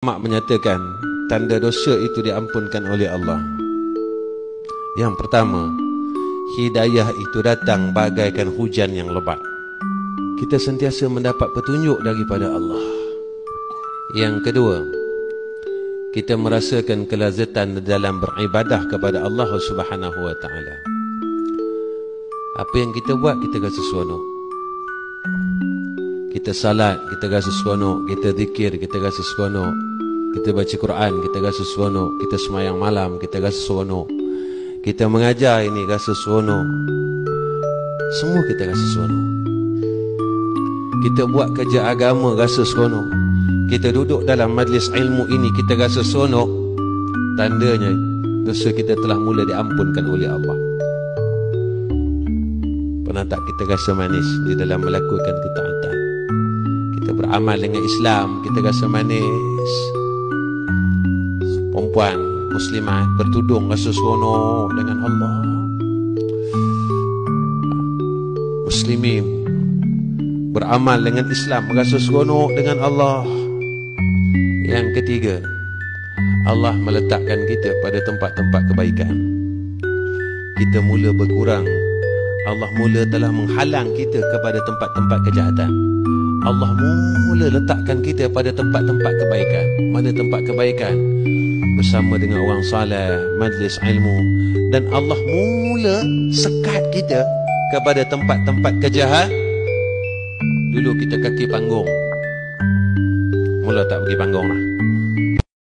Mak menyatakan tanda dosa itu diampunkan oleh Allah. Yang pertama, hidayah itu datang bagaikan hujan yang lebat. Kita sentiasa mendapat petunjuk daripada Allah. Yang kedua, kita merasakan kelazatan dalam beribadah kepada Allah Subhanahu wa taala. Apa yang kita buat, kita rasa seronok. Kita salat, kita rasa seronok. Kita zikir, kita rasa seronok. Kita baca Quran, kita rasa seronok. Kita sembahyang malam, kita rasa seronok. Kita mengajar ini, rasa seronok. Semua kita rasa seronok. Kita buat kerja agama, rasa seronok. Kita duduk dalam majlis ilmu ini, kita rasa seronok. Tandanya dosa kita telah mula diampunkan oleh Allah. Pernah tak kita rasa manis di dalam melakukan ketaatan? Kita beramal dengan Islam, kita rasa manis. Perempuan muslimat bertudung rasa seronok dengan Allah. Muslimin beramal dengan Islam rasa seronok dengan Allah. Yang ketiga, Allah meletakkan kita pada tempat-tempat kebaikan. Kita mula berkurang. Allah mula telah menghalang kita kepada tempat-tempat kejahatan. Allah mula letakkan kita pada tempat-tempat kebaikan. Mana tempat kebaikan? Bersama dengan orang saleh, majlis ilmu. Dan Allah mula sekat kita kepada tempat-tempat kejahatan. Dulu kita kaki panggung, mula tak pergi panggung lah.